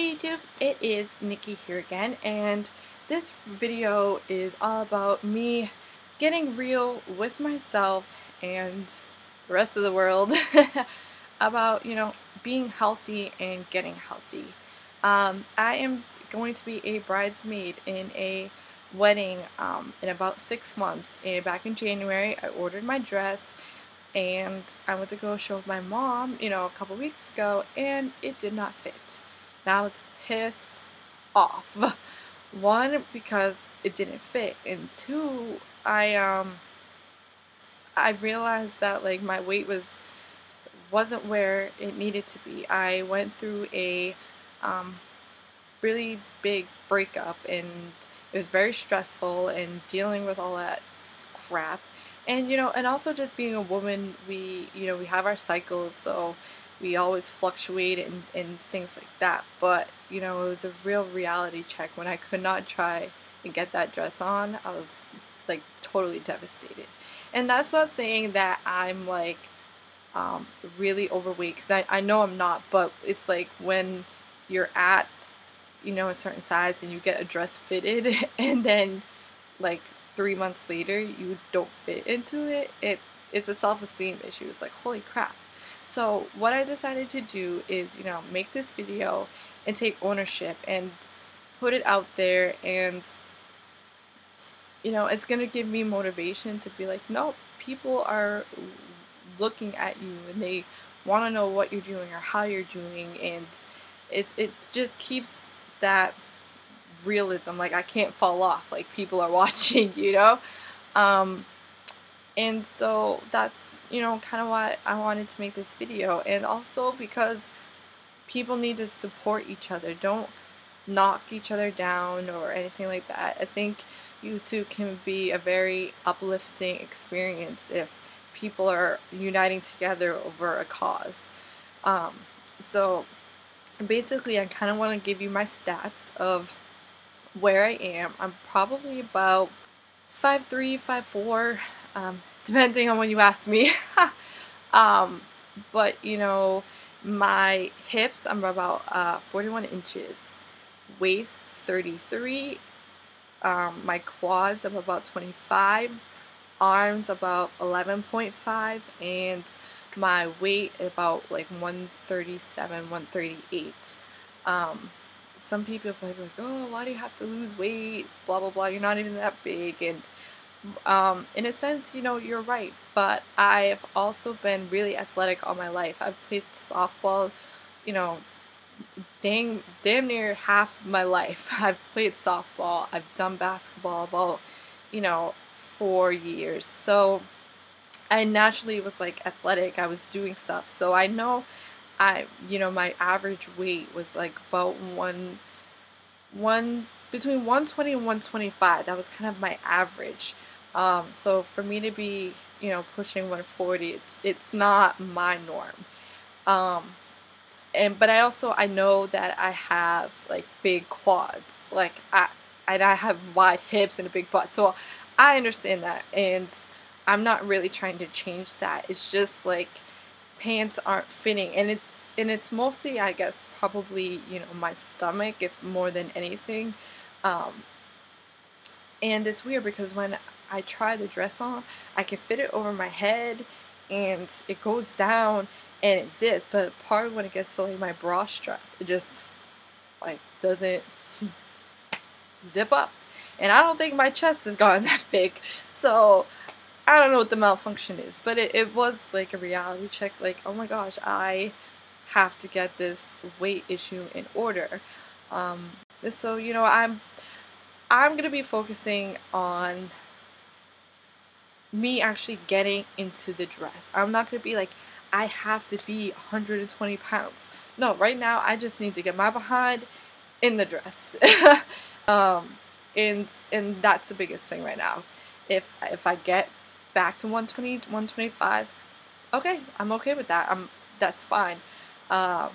Hey YouTube, it is Nikki here again, and this video is all about me getting real with myself and the rest of the world about, being healthy and getting healthy. I am going to be a bridesmaid in a wedding in about 6 months. And back in January, I ordered my dress and I went to go show my mom, a couple weeks ago, and it did not fit. And I was pissed off. One, because it didn't fit, and two, I realized that like my weight wasn't where it needed to be. I went through a really big breakup, and it was very stressful, and dealing with all that crap. And and also just being a woman, we have our cycles, so we always fluctuate and things like that. But it was a real reality check when I could not try and get that dress on. I was like totally devastated. And that's not saying that I'm like really overweight, because I know I'm not, but it's like when you're at a certain size and you get a dress fitted and then like 3 months later you don't fit into it's a self-esteem issue. It's like, holy crap. So what I decided to do is make this video and take ownership and put it out there, and it's gonna give me motivation to be like, no, people are looking at you and they want to know what you're doing or how you're doing, and it just keeps that realism. Like, I can't fall off, like people are watching, and so that's kind of why I wanted to make this video. And also because people need to support each other. Don't knock each other down or anything like that. I think YouTube can be a very uplifting experience if people are uniting together over a cause. So basically I kind of want to give you my stats of where I am. I'm probably about 5'3", 5'4", depending on when you ask me. But my hips, I'm about 41 inches, waist 33, my quads, I'm about 25, arms about 11.5, and my weight about like 137, 138. Some people are like, oh, why do you have to lose weight, blah blah blah, you're not even that big. And in a sense, you're right, but I've also been really athletic all my life. I've played softball, damn near half my life. I've played softball. I've done basketball about 4 years. So I naturally was like athletic. I was doing stuff. So I know my average weight was like about between 120 and 125. That was kind of my average. So for me to be, pushing 140, it's not my norm. But I know that I have like big quads. Like I have wide hips and a big butt. So I understand that, and I'm not really trying to change that. It's just like pants aren't fitting, and it's mostly, I guess, probably my stomach, if more than anything. And it's weird because when I try the dress on, I can fit it over my head and it goes down and it zips, but part of when it gets to like my bra strap, it just like doesn't zip up. And I don't think my chest has gotten that big, so I don't know what the malfunction is, but it was like a reality check, like, oh my gosh, I have to get this weight issue in order. So I'm gonna be focusing on me actually getting into the dress. I'm not gonna be like, I have to be 120 pounds. No, right now I just need to get my behind in the dress. And that's the biggest thing right now. If I get back to 120, 125, okay, I'm okay with that. That's fine. And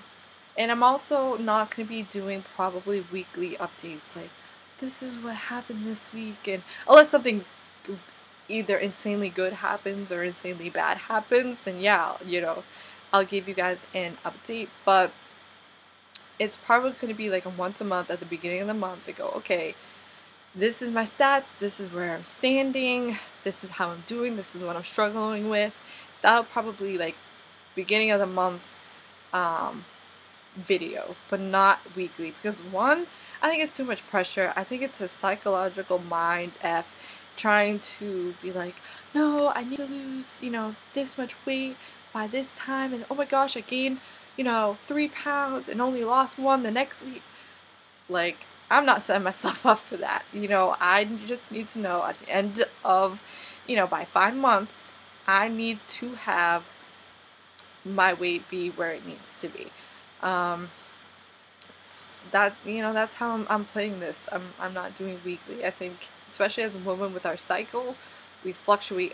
I'm also not gonna be doing probably weekly updates like, this is what happened this week, and unless something either insanely good happens or insanely bad happens, then yeah, I'll give you guys an update. But it's probably going to be like a once a month at the beginning of the month. I go, okay, this is my stats, this is where I'm standing, this is how I'm doing, this is what I'm struggling with. That'll probably like beginning of the month video, but not weekly, because one, I think it's too much pressure. I think it's a psychological mind F trying to be like, no, I need to lose, you know, this much weight by this time, and oh my gosh, I gained, you know, 3 pounds and only lost 1 the next week. Like, I'm not setting myself up for that. You know, I just need to know at the end of, you know, by 5 months, I need to have my weight be where it needs to be. That, you know, that's how I'm playing this. I'm not doing weekly. I think, especially as a woman with our cycle, we fluctuate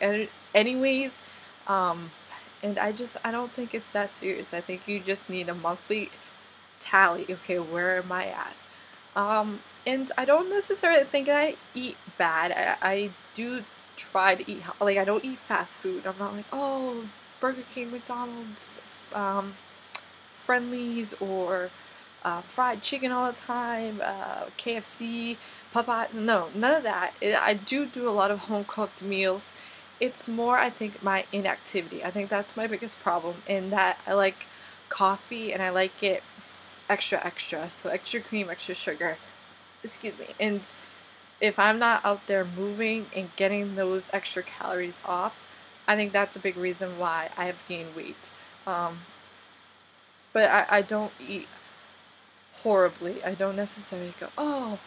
anyways. And I don't think it's that serious. I think you just need a monthly tally. Okay, where am I at? And I don't necessarily think I eat bad. I do try to eat, like, I don't eat fast food. I'm not like, oh, Burger King, McDonald's, Friendlies, or fried chicken all the time, KFC, Popeyes. No, none of that. I do a lot of home-cooked meals. It's more, I think, my inactivity. I think that's my biggest problem, in that I like coffee and I like it extra, so extra cream, extra sugar, excuse me. And if I'm not out there moving and getting those extra calories off, I think that's a big reason why I have gained weight. But I don't eat horribly. I don't necessarily go, oh,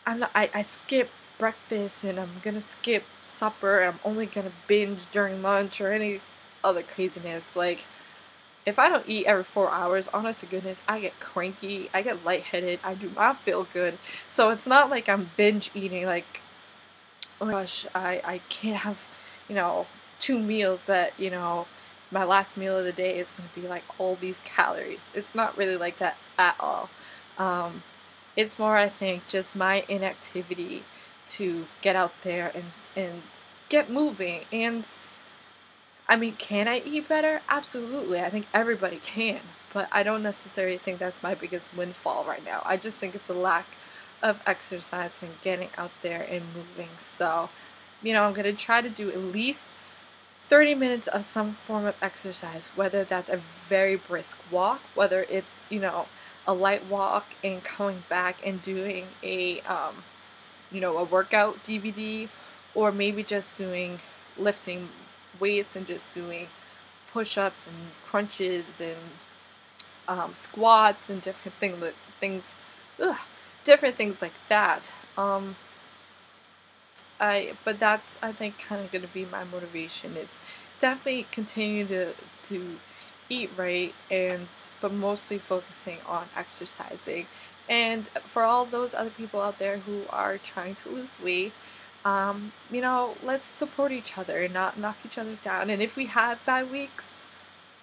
I skip breakfast and I'm gonna skip supper and I'm only gonna binge during lunch or any other craziness. Like, if I don't eat every 4 hours, honest to goodness, I get cranky, I get lightheaded, I do not feel good. So it's not like I'm binge eating, like, oh my gosh, I can't have, you know, 2 meals, but, you know, my last meal of the day is going to be like all these calories. It's not really like that at all. It's more, I think, just my inactivity to get out there and get moving. And I mean, can I eat better? Absolutely. I think everybody can, but I don't necessarily think that's my biggest windfall right now. I just think it's a lack of exercise and getting out there and moving. So, you know, I'm going to try to do at least 30 minutes of some form of exercise, whether that's a very brisk walk, whether it's, you know, a light walk and coming back and doing a, you know, a workout DVD, or maybe just doing lifting weights and just doing push-ups and crunches and squats and different different things like that. But that's, I think, kind of going to be my motivation, is definitely continue to eat right, but mostly focusing on exercising. And for all those other people out there who are trying to lose weight, you know, let's support each other and not knock each other down. And if we have bad weeks,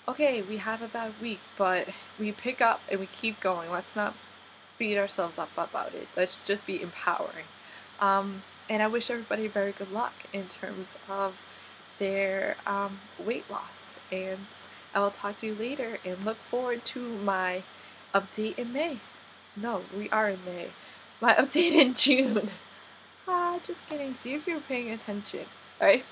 okay, we have a bad week, but we pick up and we keep going. Let's not beat ourselves up about it. Let's just be empowering. And I wish everybody very good luck in terms of their weight loss. And I will talk to you later and look forward to my update in May. No, we are in May. My update in June. Just kidding. See if you're paying attention. Alright?